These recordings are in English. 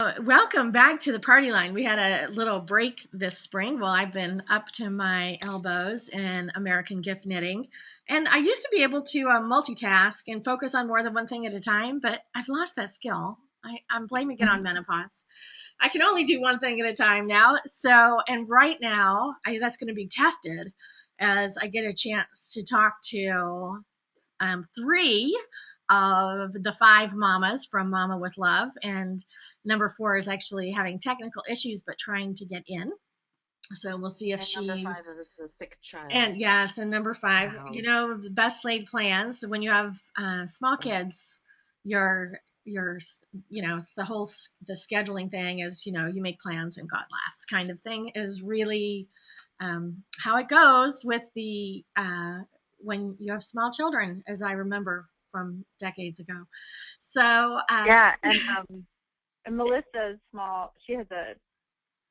Welcome back to the party line. We had a little break this spring. Well, I've been up to my elbows in American gift knitting, and I used to be able to multitask and focus on more than one thing at a time, but I've lost that skill. I'm blaming it on menopause. I can only do one thing at a time now. So, and right now, that's going to be tested as I get a chance to talk to three of the five mamas from Mama with Love. And number four is actually having technical issues, but trying to get in. So we'll see if And she. number five is a sick And child. yes, and number five, Wow. the best laid plans. When you have small kids, your it's the scheduling thing is you make plans and God laughs kind of thing is really how it goes with the when you have small children, as I remember from decades ago. So Yeah, and Melissa's small. She has a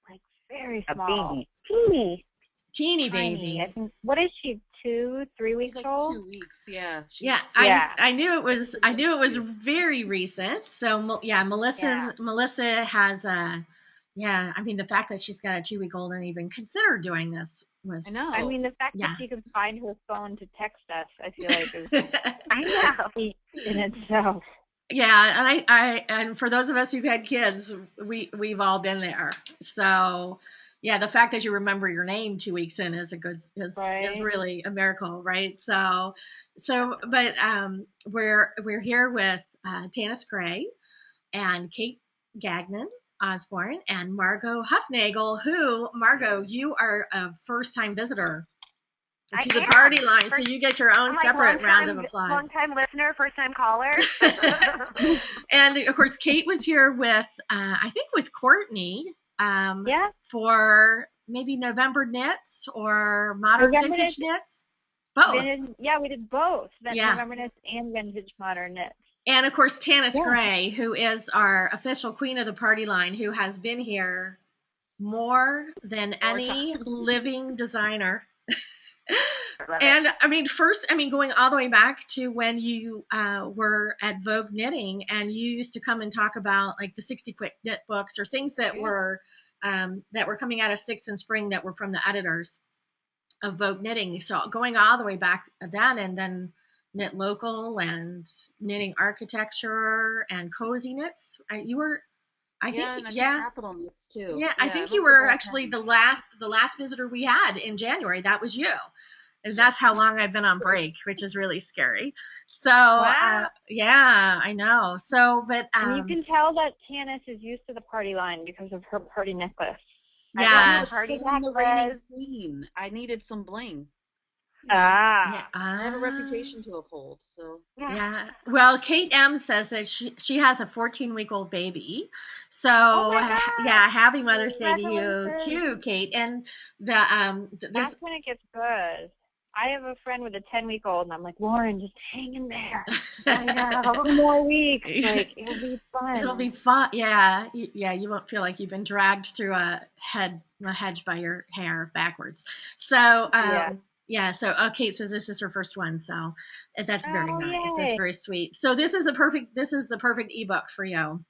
like very A small, baby. teeny, teeny tiny. I baby. think what is she? 3 She's weeks like old? 2 weeks. Yeah, Yeah, she's I Yeah, I knew it was everybody I gets knew it was cute. very recent. So yeah, yeah. Melissa has a yeah. I mean, the fact that she's got a 2 week old and even considered doing this I was I know. mean, the fact that yeah. she could find her phone to text us, I feel like is I know. feat in itself. Yeah, and and for those of us who've had kids, we've all been there. So yeah, the fact that you remember your name 2 weeks in is a good is Right? really a miracle, right? But we're here with Tanis Gray and Kate Gagnon Osborn and Margaux Hufnagel. Who Margaux, you are a first time visitor I to the party am. line, so First, you get your own I'm like separate round of long applause. time listener, first time caller. And of course, Kate was here with, I think, with Courtney Yeah, for maybe November knits or modern November vintage knits. knits, both. We did both. That Yeah. November knits and vintage modern knits. And of course, Tanis Yeah. Gray, who is our official queen of the party line, who has been here more than More any times. living designer. I love it. And I mean, going all the way back to when you were at Vogue Knitting, and you used to come and talk about like the 60 quick knit books or things Yeah. that were coming out of Sticks and Spring that were from the editors of Vogue Knitting. So going all the way back then, and then Knit Local and Knitting Architecture and Cozy Knits. You were, I think, Yeah, and I think yeah, Capital Knits too. yeah. I Yeah, I think you remember were back actually then. the last visitor we had in January. That was you. And that's how long I've been on True. break, which is really scary. So, Wow. yeah, I know. So, but And you can tell that Tanis is used to the party line because of her party necklace. I Well, love no, her it's party yes, because I'm the reigning necklace. queen. I needed some bling. You know, yeah, Ah. I have a reputation to uphold. So, yeah. Well, Kate M says that she has a 14-week-old baby. Oh So, my gosh. yeah, happy Mother's Day to you Congratulations. too, Kate. And the That's there's when it gets good. I have a friend with a 10-week-old, and I'm like, Lauren, just hang in there. I know. 2 more weeks. Like, it'll be It'll fun. be fun. Yeah, yeah. You won't feel like you've been dragged through a hedge by your hair backwards. So, Yeah. yeah. So, Kate says this is her first one. So, that's very Oh, nice. That's yay. very sweet. So, this is the perfect ebook for you,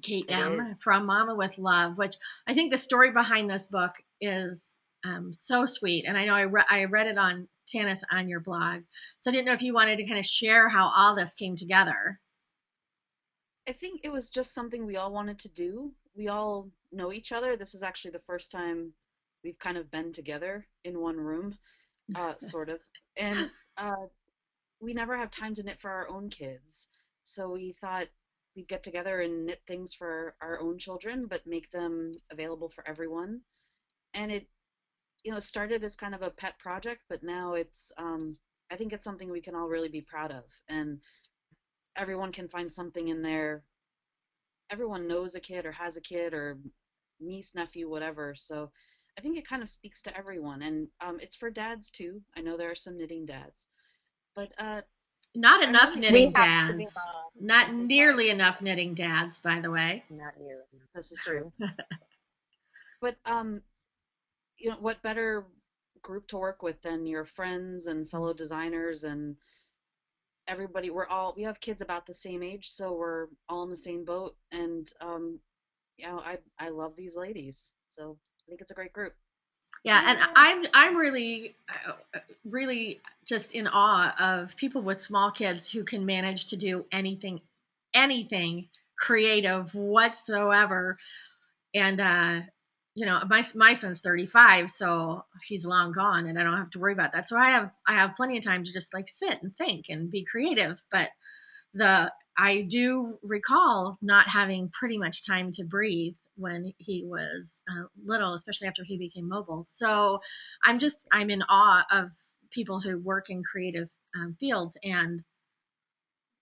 Kate It is. M. from Mama with Love. Which I think the story behind this book is so sweet. And I know I read it on Tanis on your blog. So, I didn't know if you wanted to kind of share how all this came together. I think it was just something we all wanted to do. We all know each other. This is actually the first time we've kind of been together in one room, sort of. And we never have time to knit for our own kids. So we thought we'd get together and knit things for our own children, but make them available for everyone. And it started as kind of a pet project, but now I think it's something we can all really be proud of. And everyone can find something in there. Everyone knows a kid or has a kid or niece, nephew, whatever. So I think it kind of speaks to everyone. And it's for dads too. I know there are some knitting dads. But Not I'm enough really We knitting excited. have to be dads. moms. Not I'm sorry. nearly enough knitting dads, by the way. Not nearly. This is true. True. But what better group to work with than your friends and fellow designers and everybody. We have kids about the same age, so we're all in the same boat. And I love these ladies, so I think it's a great group. Yeah, and Yeah. I'm really just in awe of people with small kids who can manage to do anything creative whatsoever. And my son's 35, so he's long gone, and I don't have to worry about that. So I have plenty of time to just like sit and think and be creative. But the I do recall not having pretty much time to breathe when he was little, especially after he became mobile. So I'm in awe of people who work in creative fields and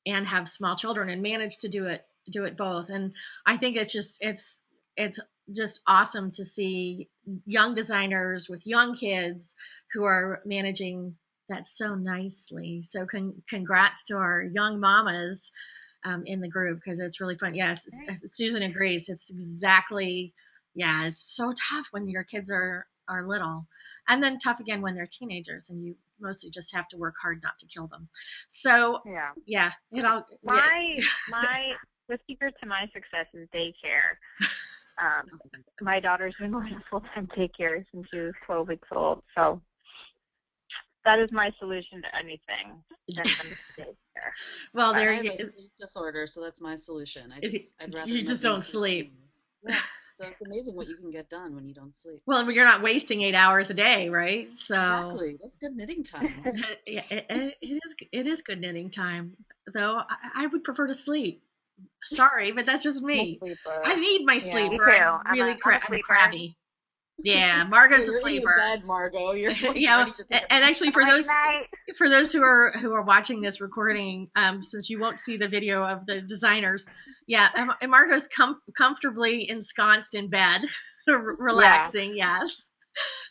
have small children and manage to do it both. And I think it's just awesome to see young designers with young kids who are managing that so nicely. So congrats to our young mamas in the group, because it's really fun. Yes, Susan agrees. It's exactly, yeah, it's so tough when your kids are little, and then tough again when they're teenagers, and you mostly just have to work hard not to kill them. So Yeah. yeah, My the secret to my success is daycare. My daughter's been going to full-time daycare since she was 12 weeks old, so that is my solution to anything. Send them to daycare. well, I there have you a sleep disorder, so that's my solution. I'd rather you them just at being don't sleep. sleeping. Yeah, so it's amazing what you can get done when you don't sleep. Well, you're not wasting 8 hours a day, right? So Exactly, that's good knitting time. yeah, it is good knitting time, though. I would prefer to sleep. Sorry, but that's just I'm a me. I sleeper. need my Yeah, sleep, me or too. I'm really I'm a I'm sleeper. crabby. Yeah, Yeah, Margot's a you're in your sleeper. bed, Margot. You're like Yeah, ready to take a and nap. actually, I'm like, night. for those who are watching this recording, since you won't see the video of the designers, yeah, and Margot's comfortably ensconced in bed, Yeah. relaxing. Yes.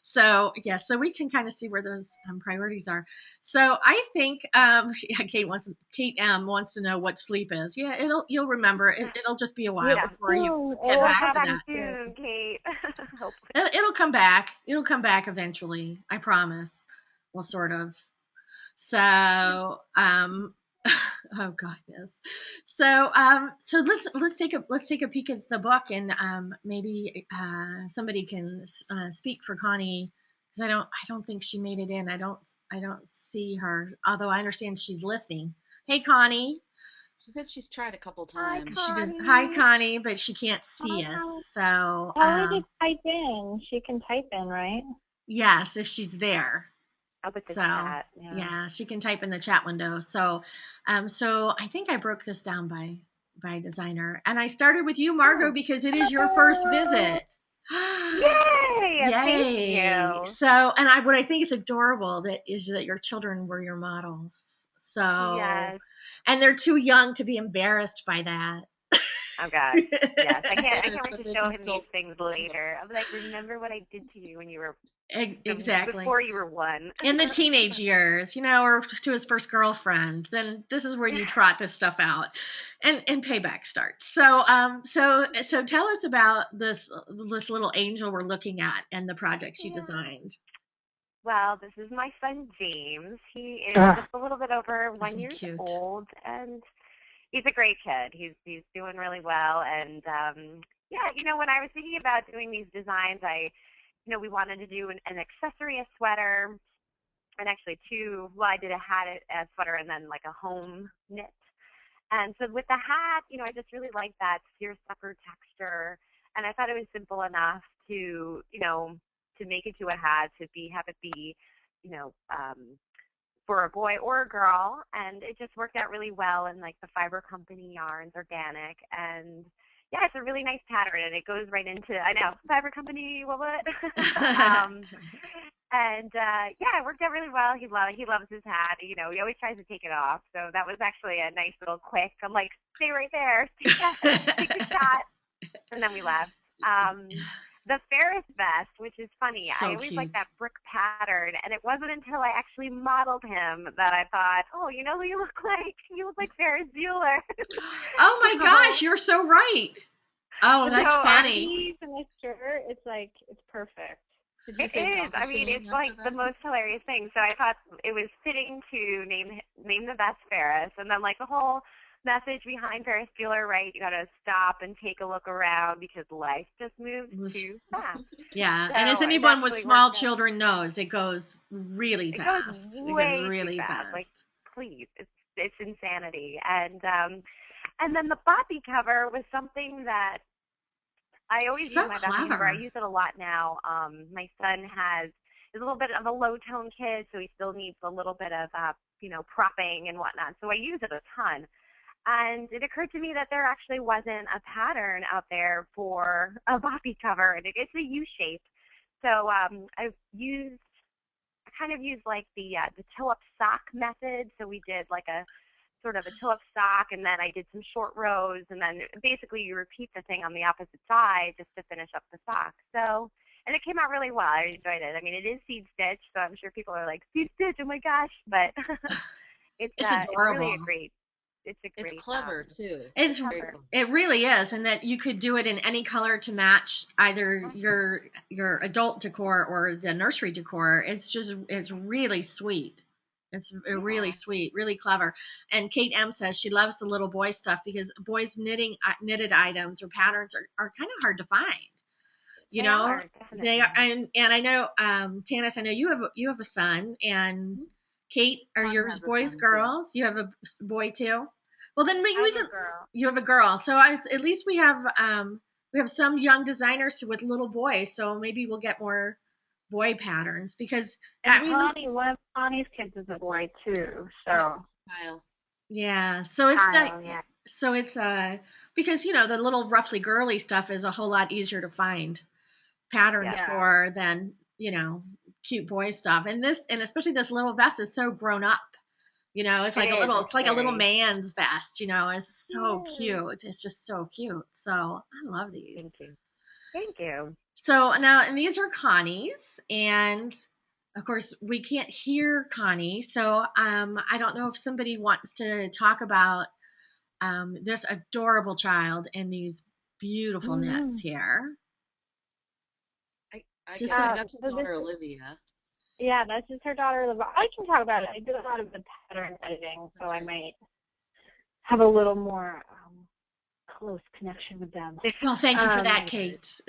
So yeah, so we can kind of see where those priorities are. So I think yeah, Kate wants to know what sleep is. Yeah, you'll remember. It'll just be a while Yeah. before you Soon. get It'll back to happen that. soon, Kate. Hopefully. It'll come back. It'll come back eventually. I promise. Well, sort of. So, oh God, yes. So let's take a peek at the book, and maybe somebody can speak for Connie, because I don't think she made it in. I don't see her, although I understand she's listening. Hey, Connie. She said she's tried a couple Hi, She times. does. Hi, Connie. Connie, but she can't see us. Hi. So Tell her to type in. She can type in, right? yes, if she's there. Up at the So chat. Yeah. yeah, she can type in the chat window. So I think I broke this down by designer, and I started with you, Margot, Oh, because it is your first visit. Yay! Thank Yay! you. So, and what I think is adorable that your children were your models. So, Yes. and they're too young to be embarrassed by that. Oh God. Yes. I can't. I can't yes, wait but to they show can him these still. things later. I'm like, remember what I did to you when you were Exactly. before you were one. In the teenage years, or to his first girlfriend, then this is where you trot this stuff out, and payback starts. So tell us about this little angel we're looking at and the projects you Yeah. designed. Well, this is my son James. He is just a little bit over Isn't 1 year cute? old, and he's a great kid. He's doing really well, and yeah, when I was thinking about doing these designs, we wanted to do an accessory, a sweater, and actually two. Well, I did a hat, a sweater, and then like a home knit. And so with the hat, I just really liked that seersucker texture, and I thought it was simple enough to make it to a hat have it be, you know, um, for a boy or a girl, and it just worked out really well. And like the fiber company yarns, organic, and yeah, it's a really nice pattern, and it goes right into, I know, fiber company, what? And yeah, it worked out really well. He loves his hat. He always tries to take it off. So that was actually a nice little quick. I'm like, stay right there, take the shot, and then we left. The Ferris vest, which is funny. I So always like cute. that brick pattern, and it wasn't until I actually modeled him that I thought, oh, you know who you look like? You look like Ferris Bueller. Oh my gosh, so, you're so right. Oh, that's so our funny. tees and this shirt, it's like, it's perfect. Did he It say is. Dr. I mean, Shane it's after like the that? most hilarious thing. So I thought it was fitting to name the vest Ferris, and then like the whole message behind Ferris Bueller, right? You got to stop and take a look around because life just moves too fast. Yeah, So and as it anyone with actually small worked out. children knows, it goes really It goes fast. It goes way too really fast. Like, fast. please, it's insanity. And then the Boppy cover was something that I always use So my Boppy cover. I clever. use it a lot now. My son is a little bit of a low tone kid, so he still needs a little bit of propping and whatnot. So I use it a ton. And it occurred to me that there actually wasn't a pattern out there for a Boppy cover, and it's a U shape. So I kind of used like the toe up sock method. So we did like a sort of a toe up sock, and then I did some short rows, and then basically you repeat the thing on the opposite side just to finish up the sock. So, and it came out really well. I enjoyed it. I mean, it is seed stitch, so I'm sure people are like, seed stitch, oh my gosh, but It's it's really adorable. a It's great clever too. It's Very cover. cool. it really is, and that you could do it in any color to match either your adult decor or the nursery decor. It's really sweet. It's really Yeah. sweet, really clever. And Kate M says she loves the little boy stuff because boys knitted items or patterns are kind of hard to find. You They know, are, they are, definitely. and I know, Tanis, I know you have a son, and Kate, are Son yours has a boys, son too. girls? You have a boy too. Well, then I we have a can. girl. You have a girl, so at least we have some young designers with little boys, so maybe we'll get more boy patterns because And I mean, One of Connie's kids is a boy too, Yeah, so Kyle. yeah, so it's not. Kyle, yeah. So it's because the little roughly girly stuff is a whole lot easier to find patterns Yes. Yeah. for than cute boy stuff, and especially this little vest is so grown up. It's like It's it's like a little very. man's vest. It's so Yay. cute. It's just so cute. So I love Thank these. you. Thank you. So now, and these are Connie's, and of course we can't hear Connie. So I don't know if somebody wants to talk about this adorable child and these beautiful knits Mm. here. I Just can. so, That's her So daughter Olivia. yeah, that's just her daughter. I can talk about it. I did a lot of the pattern editing, so That's I right. might have a little more close connection with them. well, thank you for that, Um, Kate. so,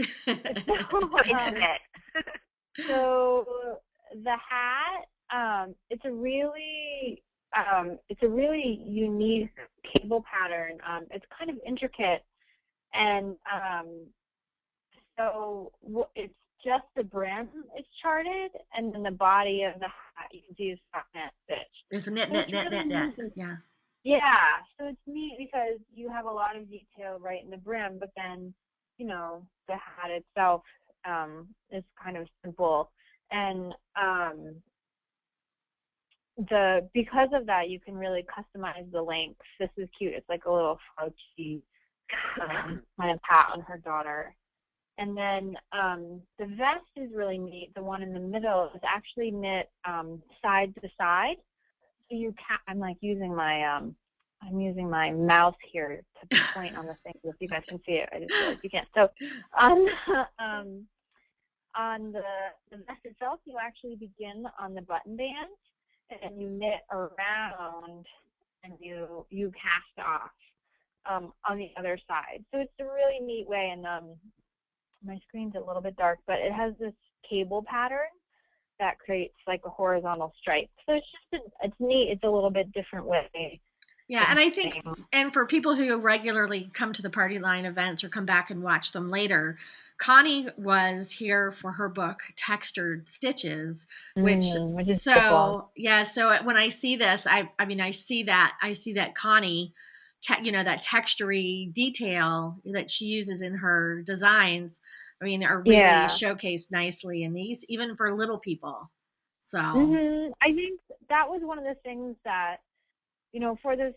Intimate. so the hat, it's a really unique cable pattern. It's kind of intricate, and it's just the brim is charted, and then the body of the hat you can see is sock net stitch. It's knit, So knit, it's knit, really knit, knit. neat. Yeah. Yeah, so it's neat because you have a lot of detail right in the brim, but then the hat itself is kind of simple, and because of that you can really customize the length. This is cute. It's like a little slouchy kind of pat on her daughter. And then the vest is really neat. The one in the middle is actually knit side to side. So I'm like using my mouse here to point on the thing. If you guys can see it, I just realized you can't. So on the vest itself, you actually begin on the button band and you knit around and you cast off on the other side. So it's a really neat way. And my screen's a little bit dark, but it has this cable pattern that creates like a horizontal stripe. So it's neat. It's a little bit different way. Yeah, and I think, and for people who regularly come to the Party Line events or come back and watch them later, Connie was here for her book Textured Stitches, which is so cool. yeah, so when I see this, I mean I see that Connie, that textury detail that she uses in her designs. I mean, are really showcased nicely in these, even for little people. So I think that was one of the things that for this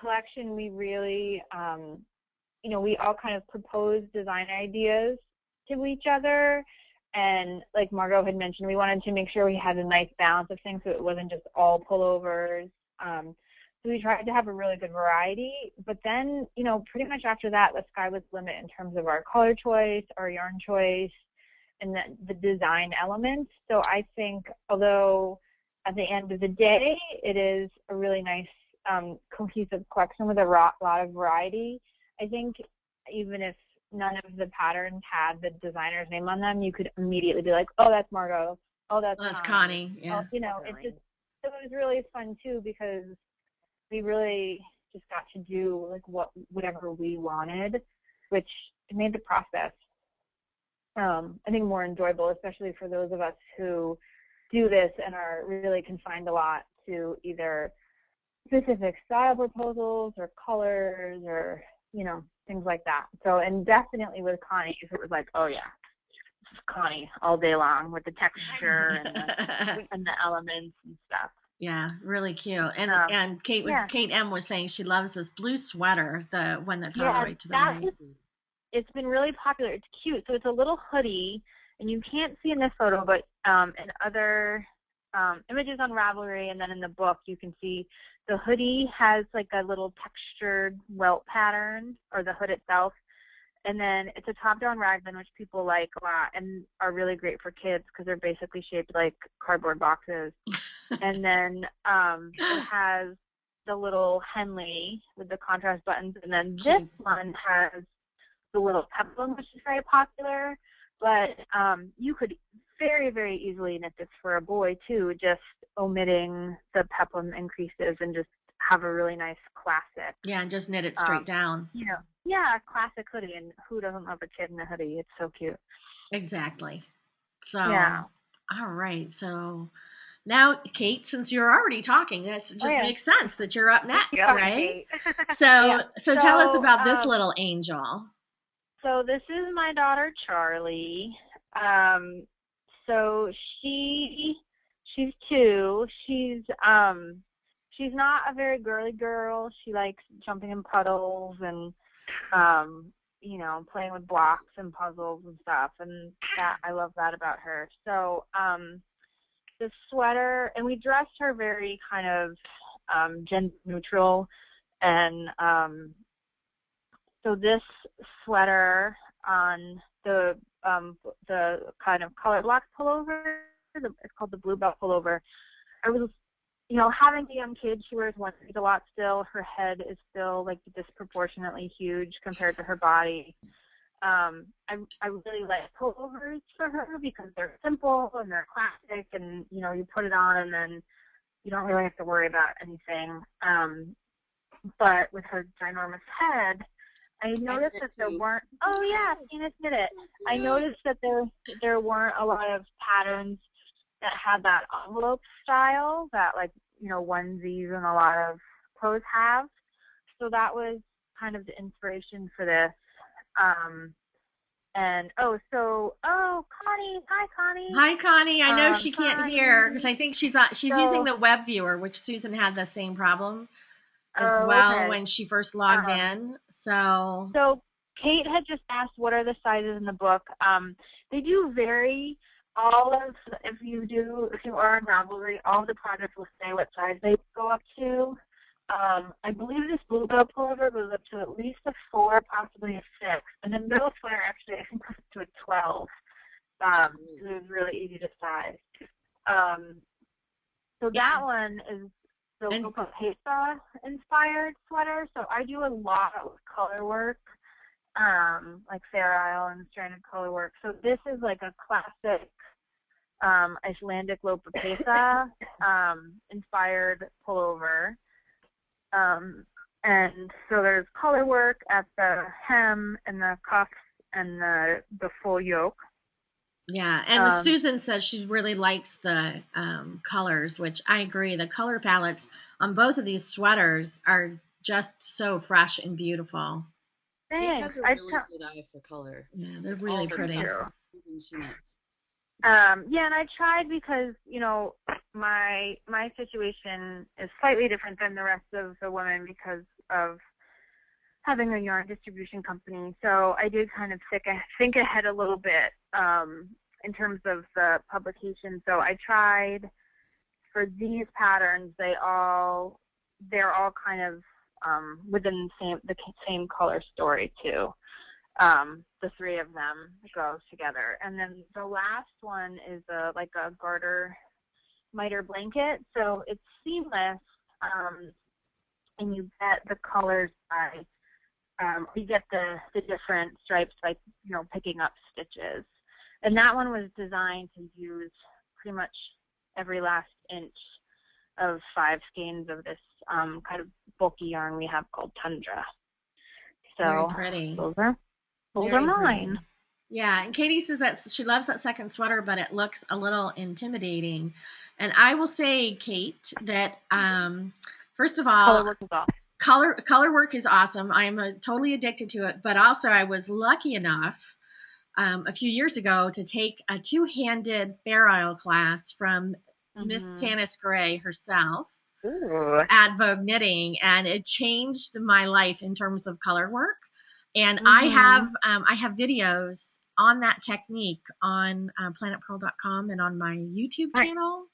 collection, we really, we all kind of proposed design ideas to each other. And like Margaux had mentioned, we wanted to make sure we had a nice balance of things so it wasn't just all pullovers. So we tried to have a really good variety. But then, pretty much after that, the sky was the limit in terms of our color choice, our yarn choice, and the design elements. So I think, although at the end of the day, it is a really nice cohesive collection with a lot of variety. I think even if none of the patterns had the designer's name on them, you could immediately be like, oh, that's Margaux. Oh, that's Connie. Yeah. Oh, you know, it was really fun too, because we really just got to do like whatever we wanted, which made the process I think more enjoyable, especially for those of us who do this and are really confined a lot to either specific style proposals or colors or, you know, things like that. So, and definitely with Connie, it was like, oh yeah, this is Connie all day long with the texture and the elements and stuff. Yeah, really cute. And Kate M was saying she loves this blue sweater, the one that's on the right to the right. It's been really popular. It's cute. So it's a little hoodie, and you can't see in this photo, but in other images on Ravelry and then in the book, you can see the hoodie has like a little textured welt pattern, or the hood itself. And then it's a top-down raglan, which people like a lot and are really great for kids because they're basically shaped like cardboard boxes. And then it has the little Henley with the contrast buttons. And then this one has the little peplum, which is very popular. But you could very, very easily knit this for a boy, too, just omitting the peplum increases and just have a really nice classic. Yeah, and just knit it straight down. You know, yeah, classic hoodie. And who doesn't love a kid in a hoodie? It's so cute. Exactly. So, yeah. All right. So now, Kate, since you're already talking, that just makes sense that you're up next, right? So tell us about this little angel. So this is my daughter, Charlie. So she's 2. She's not a very girly girl. She likes jumping in puddles and, you know, playing with blocks and puzzles and stuff. And I love that about her. So the sweater, and we dressed her very kind of gender neutral. And so this sweater on the kind of color block pullover, it's called the Blue Belt pullover. I was, you know, having a young kid, she wears onesies a lot still. Her head is still like disproportionately huge compared to her body. I really like pullovers for her because they're simple and they're classic, and you know, you put it on and then you don't really have to worry about anything. But with her ginormous head, I noticed that there weren't. Oh yeah, Tanis did it. I noticed that there weren't a lot of patterns that had that envelope style that, like, you know, onesies and a lot of clothes have. So that was kind of the inspiration for this. And Connie, hi Connie. Hi Connie. I know she can't hear because I think she's using the web viewer, which Susan had the same problem as well when she first logged in. So Kate had just asked what are the sizes in the book. They do vary. If you are on Ravelry, all the projects will say what size they go up to. I believe this Blue Belt pullover goes up to at least a 4, possibly a 6. And then middle sweater actually I think goes up to a 12. So it was really easy to size. So that one is the Lopa Pesa inspired sweater. So I do a lot with color work, like Fair Isle and stranded color work. So this is like a classic Icelandic Lopa Pesa inspired pullover. And so there's color work at the hem and the cuffs and the full yoke. Yeah, and Susan says she really likes the colors, which I agree. The color palettes on both of these sweaters are just so fresh and beautiful. Kate has a really good eye for color. Yeah, they're really pretty. Yeah, and I tried because, you know, my situation is slightly different than the rest of the women because of having a yarn distribution company. So I did kind of think ahead a little bit in terms of the publication. So I tried for these patterns, they're all kind of within the same color story too. The 3 of them go together. And then the last one is like a garter miter blanket. So it's seamless. and you get the colors by, you get the different stripes by, picking up stitches. And that one was designed to use pretty much every last inch of 5 skeins of this kind of bulky yarn we have called Tundra. So very pretty. Those are Very mine. pretty. Yeah, and Katie says that she loves that second sweater, but it looks a little intimidating. And I will say, Kate, that first of all, Color work is awesome. Color work is awesome. I'm totally addicted to it. But also, I was lucky enough a few years ago to take a 2-handed Fair Isle class from Miss Tanis Gray herself. Ooh. At Vogue Knitting, and it changed my life in terms of color work. And I have videos on that technique on planetpurl.com and on my YouTube channel.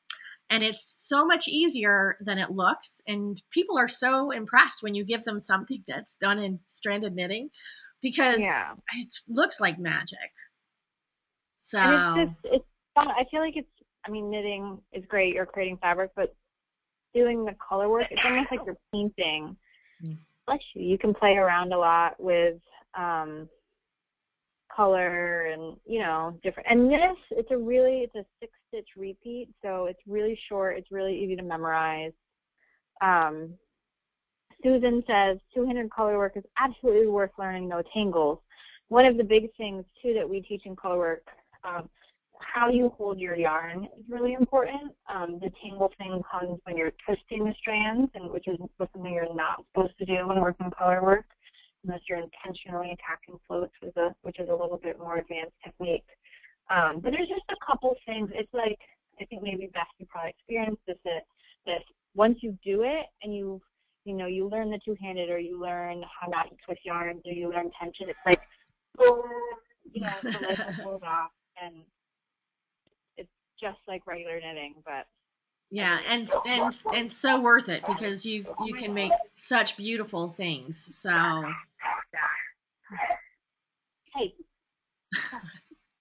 And it's so much easier than it looks. And people are so impressed when you give them something that's done in stranded knitting, because it looks like magic. So and it's fun. I feel like knitting is great. You're creating fabric, but doing the color work, it's almost like you're painting. Bless you. You can play around a lot with color and different. And this, it's a 6-stitch repeat, so it's really short. It's really easy to memorize. Susan says 200 color work is absolutely worth learning. No tangles. One of the big things too that we teach in color work, how you hold your yarn is really important. The tangle thing comes when you're twisting the strands, and which is something you're not supposed to do when working color work, unless you're intentionally attacking floats, which is a little bit more advanced technique. But there's just a couple things. It's like, I think maybe Beth, you probably experienced this. Once you do it and you learn the 2-handed, or you learn how not to twist yarns, or you learn tension, it's like, the light goes off, and just like regular knitting, but and so worth it, because you can make such beautiful things. So hey,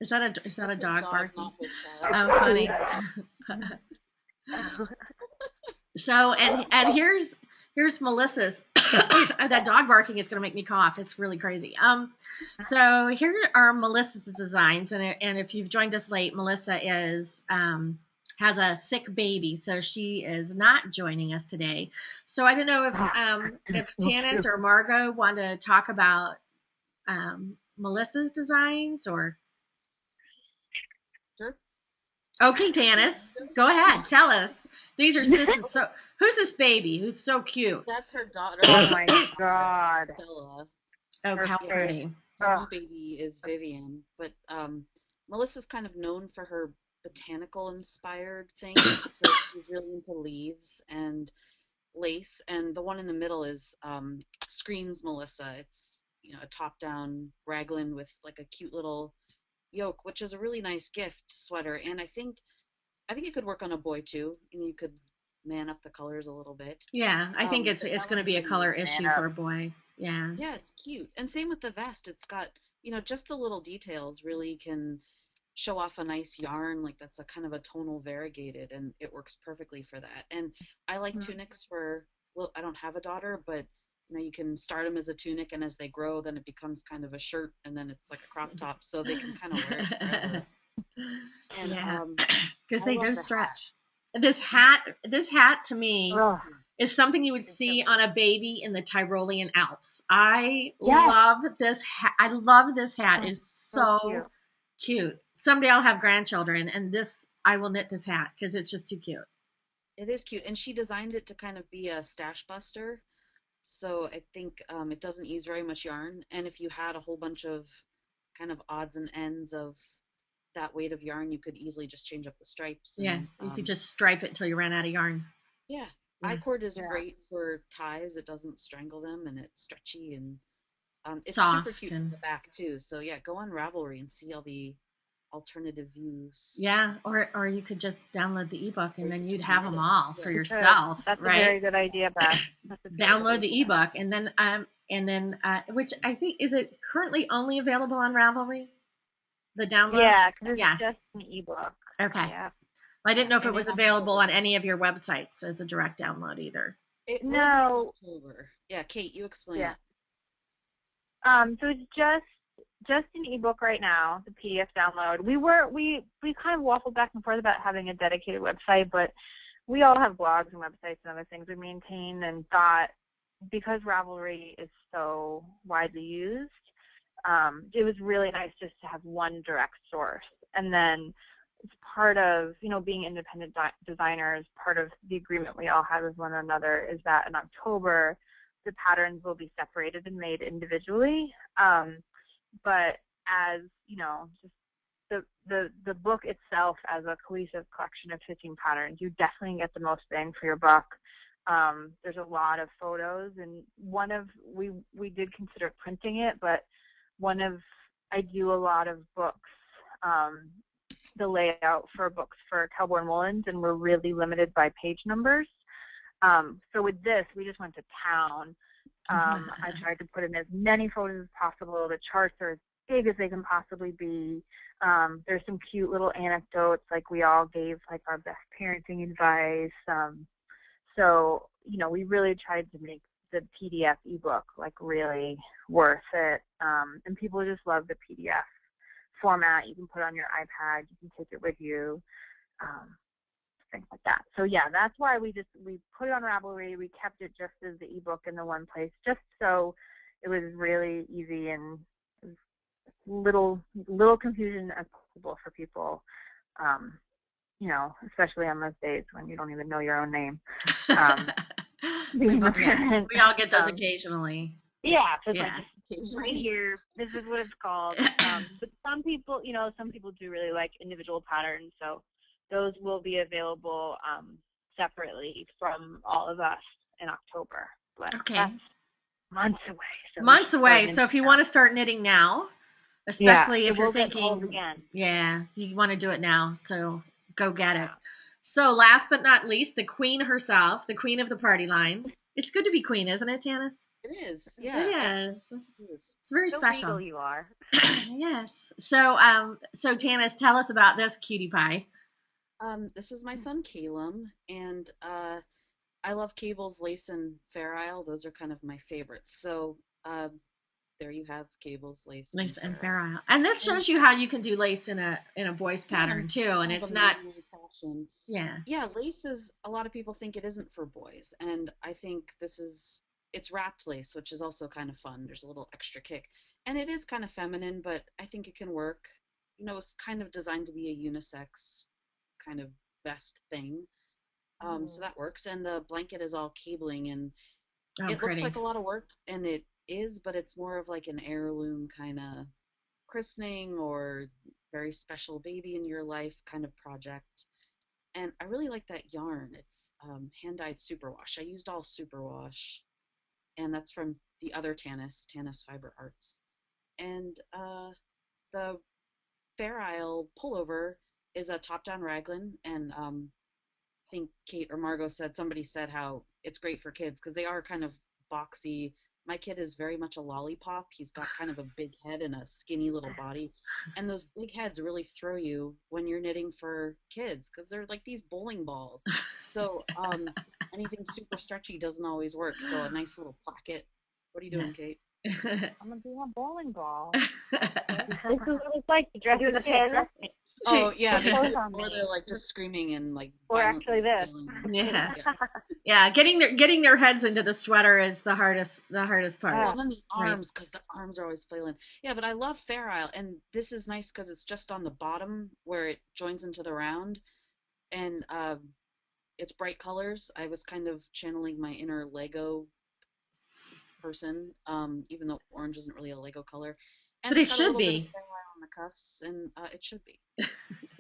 is that a dog barking? Oh, funny. So and here's Melissa's. That dog barking is going to make me cough. It's really crazy. So here are Melissa's designs, and if you've joined us late, Melissa has a sick baby, so she is not joining us today. So I don't know if Tanis or Margaux want to talk about Melissa's designs, or. Sure. Okay, Tanis, go ahead. Tell us. This is so. Who's this baby? Who's so cute? That's her daughter. Oh my God. Stella. Oh, how pretty. Her new baby is Vivian, but Melissa's kind of known for her botanical inspired things. So she's really into leaves and lace, and the one in the middle is Screams Melissa. It's a top down raglan with like a cute little yoke, which is a really nice gift sweater, and I think it could work on a boy too. You could man up the colors a little bit. Yeah, I think it's going to be a color issue for a boy. Yeah. Yeah, it's cute. And same with the vest. It's got, just the little details really can show off a nice yarn. Like that's a kind of a tonal variegated, and it works perfectly for that. And I like tunics I don't have a daughter, but you can start them as a tunic, and as they grow, then it becomes kind of a shirt, and then it's like a crop top, so they can kind of wear it forever. And, yeah, because they do stretch. This hat to me is something you would see on a baby in the Tyrolean Alps. I love this hat. I love this hat. It's so cute. Someday I'll have grandchildren, and I will knit this hat because it's just too cute. It is cute, and she designed it to kind of be a stash buster. So I think it doesn't use very much yarn, and if you had a whole bunch of kind of odds and ends of that weight of yarn, you could easily just change up the stripes. And, you could just stripe it until you ran out of yarn. Yeah. I-cord is great for ties. It doesn't strangle them, and it's stretchy, and it's soft, super cute in the back too. So yeah, go on Ravelry and see all the alternative views. Yeah, or you could just download the ebook, and then you'd have them all for yourself. That's right? a very good idea, Beth. Download the ebook, and then which I think, is it currently only available on Ravelry? The download? Yeah, because it's just an ebook. Okay. Yeah. I didn't know if it was available on any of your websites as a direct download either. It will be in No, October. Yeah, Kate, you explain yeah. it. So it's just an ebook right now, the PDF download. We kind of waffled back and forth about having a dedicated website, but we all have blogs and websites and other things we maintain, and thought because Ravelry is so widely used, it was really nice just to have one direct source. And then it's part of, being independent designers, part of the agreement we all have with one another is that in October, the patterns will be separated and made individually. But as, just the book itself as a cohesive collection of 15 patterns, you definitely get the most bang for your buck. There's a lot of photos, and we did consider printing it, but I do a lot of books, the layout for books for Cowboy and Woolens, and we're really limited by page numbers. So with this, we just went to town. I tried to put in as many photos as possible. The charts are as big as they can possibly be. There's some cute little anecdotes, like we all gave like our best parenting advice. So, we really tried to make the PDF ebook like really worth it. And people just love the PDF format. You can put it on your iPad, you can take it with you, things like that. So yeah, that's why we put it on Ravelry. We kept it just as the ebook in the one place, just so it was really easy and little confusion as possible for people. Especially on those days when you don't even know your own name. Being a parent. We all get those occasionally. Yeah, so it's Yeah. like, right here, this is what it's called. But some people do really like individual patterns, so those will be available separately from all of us in October. But Okay. that's months away. So months away. So if you want to start knitting now, especially if you're thinking, yeah, you want to do it now. So go get it. So last but not least, the queen herself, the queen of the party line. It's good to be queen, isn't it, Tanis? It is, yeah. It is. It's very so special. Legal you are. Yes. So, so Tanis, tell us about this cutie pie. This is my son Calum, and I love Cable's Lace and Fair Isle. Those are kind of my favorites. So there you have Cable's Lace and Fair Isle. And this shows you how you can do lace in a voice pattern too, and it's not fashion. Yeah. Yeah, lace is, a lot of people think it isn't for boys, and I think it's wrapped lace, which is also kind of fun. There's a little extra kick, and it is kind of feminine, but I think it can work. It's kind of designed to be a unisex kind of vest thing. So that works. And the blanket is all cabling, and it looks like a lot of work, and it is, but it's more of like an heirloom kind of christening or very special baby in your life kind of project. And I really like that yarn. It's hand-dyed superwash. I used all superwash, and that's from the other Tanis Fiber Arts. And the Fair Isle pullover is a top-down raglan, and I think Kate or Margaux somebody said how it's great for kids because they are kind of boxy. My kid is very much a lollipop. He's got kind of a big head and a skinny little body. And those big heads really throw you when you're knitting for kids because they're like these bowling balls. So anything super stretchy doesn't always work. So a nice little placket. What are you doing, Kate? I'm going to do a bowling ball. This is what it's like to dress in the pin. Oh yeah, or they're like just screaming and like. Or actually this. Yeah. Getting their heads into the sweater is the hardest part. Well, and then the arms, because the arms are always flailing. Yeah, but I love Fair Isle, and this is nice because it's just on the bottom where it joins into the round, and it's bright colors. I was kind of channeling my inner Lego person, even though orange isn't really a Lego color. And but it should be. On the cuffs, and it should be.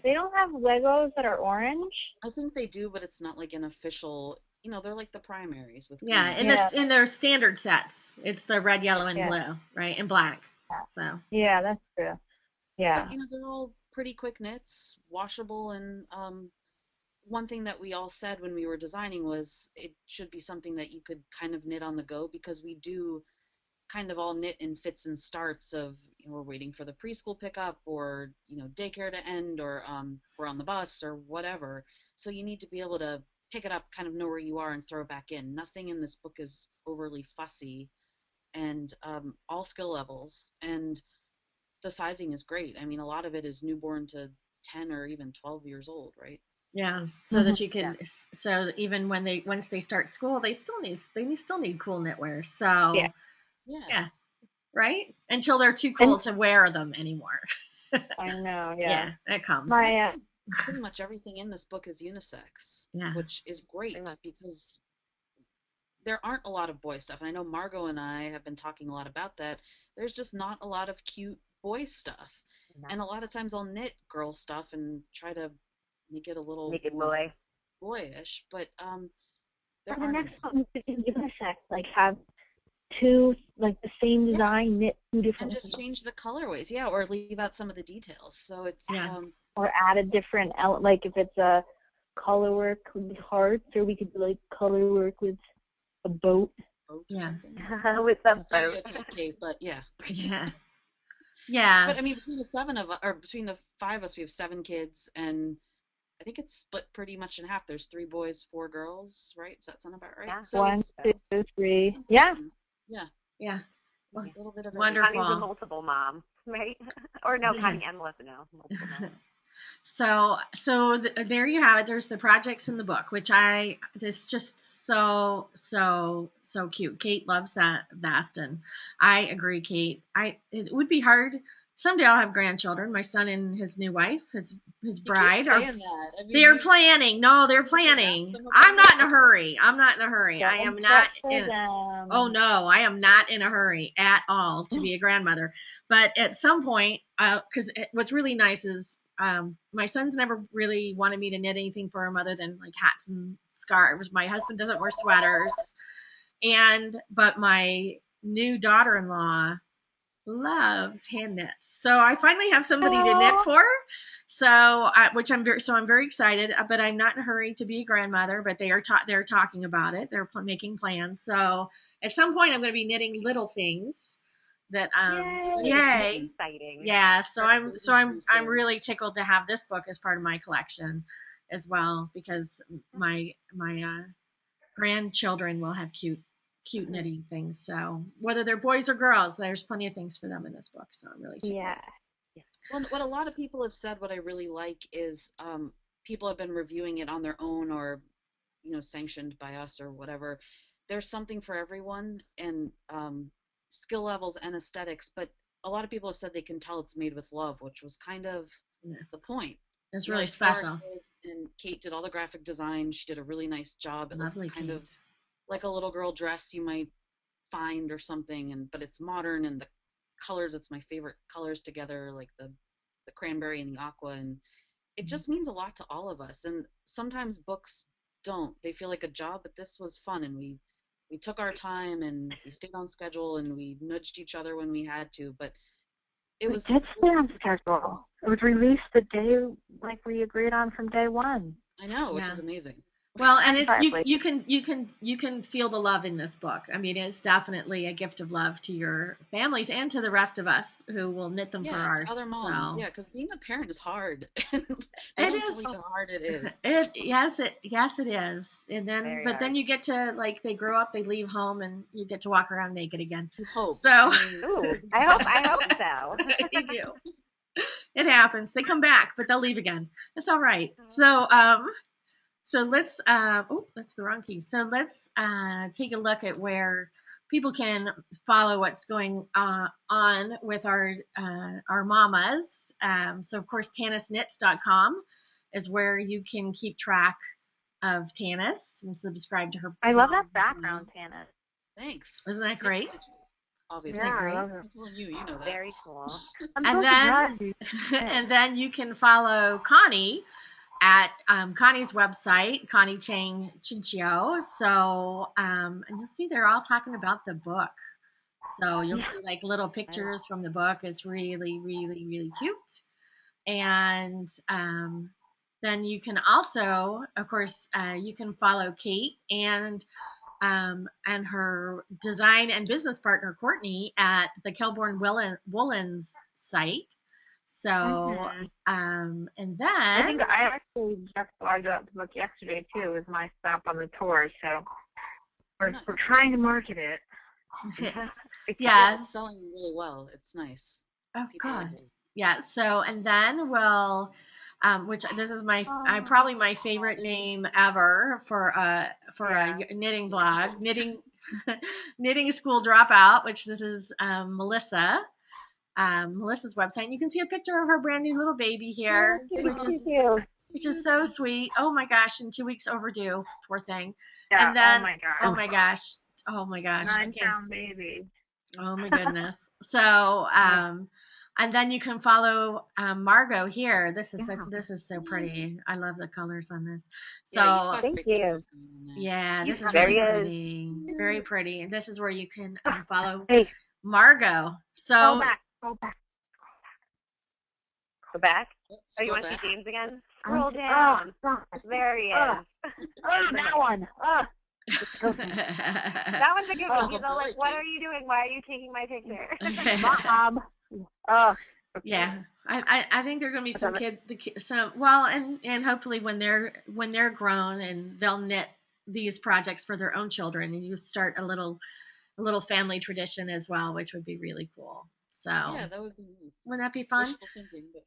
They don't have Legos that are orange? I think they do, but it's not like an official, they're like the primaries with in their standard sets. It's the red, yellow, and blue, right? And black. So yeah, that's true. Yeah. But, they're all pretty quick knits, washable, and one thing that we all said when we were designing was it should be something that you could kind of knit on the go, because we do kind of all knit in fits and starts of we're waiting for the preschool pickup, or daycare to end, or we're on the bus or whatever. So you need to be able to pick it up, kind of know where you are, and throw it back in. Nothing in this book is overly fussy, and all skill levels, and the sizing is great. I mean, a lot of it is newborn to 10 or even 12 years old, right? Yeah, so that you Yeah. can, so even when once they start school, they still need cool knitwear. So Yeah. Yeah. yeah, right? Until they're too cool And to wear them anymore. I know, yeah. Yeah, it comes. I'd My say pretty much everything in this book is unisex, Yeah. which is Pretty great much. because there aren't a lot of boy stuff. And I know Margaux and I have been talking a lot about that. There's just not a lot of cute boy stuff. No. And a lot of times I'll knit girl stuff and try to make it a little Naked more boy. boyish, but there For the aren't next any. one, we could do unisex, like have two, like the same Yeah, design, knit two and different just ways, change the colorways. Yeah, or leave out some of the details. So it's Yeah. or add a different, like if it's a color work with hearts, or we could do like color work with a boat. boats or Yeah. something. With the boat. Stereotype, Kate, but yeah. Yeah. Yeah. But I mean, between the seven of us, or between the five of us, we have seven kids, and I think it's split pretty much in half. There's 3 boys, 4 girls, right? Does that sound about right? Yeah. So One, it's, two, three. it's Yeah. important. Yeah, Yeah. a little bit of Wonderful. everything. Connie's a multiple mom, right? Or no, Yeah. Connie and Melissa, no. Multiple mom. So there you have it. There's the projects in the book, which it's just so cute. Kate loves that vest, and I agree, Kate. It would be hard. Someday I'll have grandchildren. My son and his new wife, his You bride, keep are saying that. I mean, they're planning. No, they're you just ask planning. them I'm about not in a it. hurry. I'm not in a hurry. I am Don't not fret for in. them. Oh no, I am not in a hurry at all to be a grandmother. But at some point, because what's really nice is my son's never really wanted me to knit anything for him other than like hats and scarves. My husband doesn't wear sweaters, but my new daughter-in-law loves hand knits. So I finally have somebody to knit Aw. for. So, I'm very excited. But I'm not in a hurry to be a grandmother. But they're talking about it. They're making plans. So at some point, I'm going to be knitting little things. That Yay. yay, Exciting. yeah. So Part of I'm business so I'm research. really tickled to have this book as part of my collection as well, because my grandchildren will have cute knitting things. So whether they're boys or girls, there's plenty of things for them in this book. So I'm really tickled. Yeah. Well, what a lot of people have said, what I really like is people have been reviewing it on their own, or sanctioned by us or whatever. There's something for everyone, and skill levels and aesthetics, but a lot of people have said they can tell it's made with love, which was kind of Yeah. the point. It's You really have 4 special. kids, and Kate did all the graphic design. She did a really nice job. It looks Lovely kind of Kate. like a little girl dress you might find or something, but it's modern, and the colors, it's my favorite colors together, like the cranberry and the aqua, and it just means a lot to all of us. And sometimes books don't. They feel like a job, but this was fun, and we took our time, and we stayed on schedule, and we nudged each other when we had to, but it We was did stay on schedule. It was released the day like we agreed on from day one. I know, which Yeah. is amazing. Well, and it's Exactly. you can feel the love in this book. I mean, it's definitely a gift of love to your families and to the rest of us who will knit them for Yeah, ours. to other moms. So Yeah, because being a parent is hard. it They don't tell is. you how hard it is. Yes it is. And then Very but then hard. you get to, like, they grow up, they leave home, and you get to walk around naked again. You hope. So I mean, Ooh, I hope so. you do. It happens. They come back, but they'll leave again. It's all right. So let's that's the wrong key. So let's take a look at where people can follow what's going on with our mamas. So of course TanisKnits.com is where you can keep track of Tanis and subscribe to her. I love that blogs. background, Tanis. thanks. Isn't that great? Obviously. Isn't that Yeah, great? I love it. I'm telling you, you know that. Very cool. I'm And so then surprised. and then you can follow Connie at Connie's website, Connie Chang Chinchio. So, and you'll see they're all talking about the book. So you'll see like little pictures from the book. It's really, really, really cute. And then you can also, of course, you can follow Kate and her design and business partner Courtney at the Kelborn Woolens site. So, and then I think I actually just logged out the book yesterday too. It was my stop on the tour, so we're trying to market it. yes. It's selling really well. It's nice. Oh People God. like it. Yeah. So, and then we'll, which this is my probably my favorite name ever for a knitting blog, knitting school dropout, which this is Melissa. Melissa's website. And you can see a picture of her brand new little baby here, which is so sweet. Oh my gosh, and 2 weeks overdue, poor thing. Yeah, and then oh my gosh. 9-pound baby. Oh my goodness. So and then you can follow Margaux here. This is so pretty. I love the colors on this. So thank you. Yeah, this is really pretty. Very pretty. This is where you can follow Margaux. So Go back. Go back. Oh, you want to see James again? Scroll down. There he is. That one. That one's a good one. He's all like, "What are you doing? Why are you taking my picture?" Mom. Yeah, I think they're going to be some and hopefully when they're grown and they'll knit these projects for their own children, and you start a little family tradition as well, which would be really cool. So yeah, that would be nice. Wouldn't that be fun? Wishful thinking, but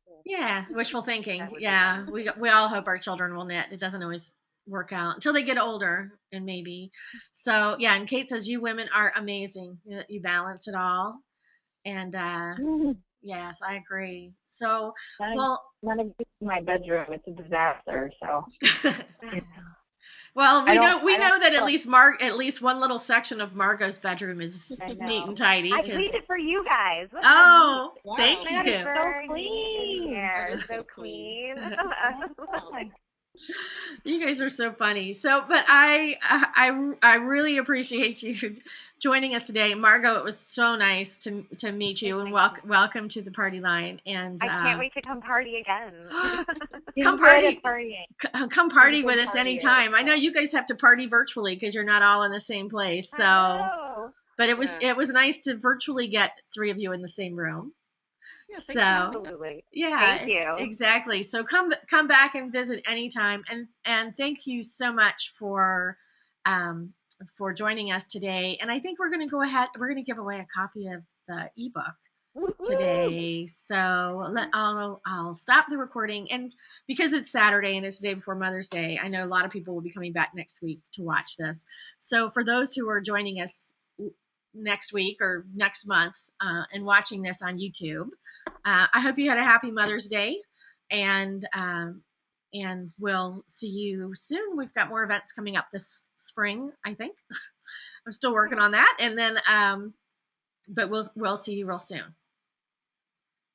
wishful thinking. Yeah, we all hope our children will knit. It doesn't always work out until they get older, and maybe. So yeah, and Kate says you women are amazing. You balance it all, and yes, I agree. So none of my bedroom. It's a disaster. So. Well, we know that at least one little section of Margaux's bedroom is neat and tidy. I cleaned it for you guys. Wow. Thank you. It's so clean. It's so clean. You guys are so funny. So, but I really appreciate you joining us today, Margaux. It was so nice to meet you, and welcome to the party line. And I can't wait to come party again. Come party with us anytime. I know you guys have to party virtually because you're not all in the same place. So, but it was nice to virtually get 3 of you in the same room. Yeah, absolutely. Yeah, thank you. Exactly. So come back and visit anytime, and thank you so much for joining us today. And I think we're going to go ahead. We're going to give away a copy of the ebook today. So I'll stop the recording, and because it's Saturday and it's the day before Mother's Day, I know a lot of people will be coming back next week to watch this. So for those who are joining us next week or next month and watching this on YouTube, I hope you had a happy Mother's Day, and we'll see you soon. We've got more events coming up this spring, I think. I'm still working on that, and then but we'll see you real soon.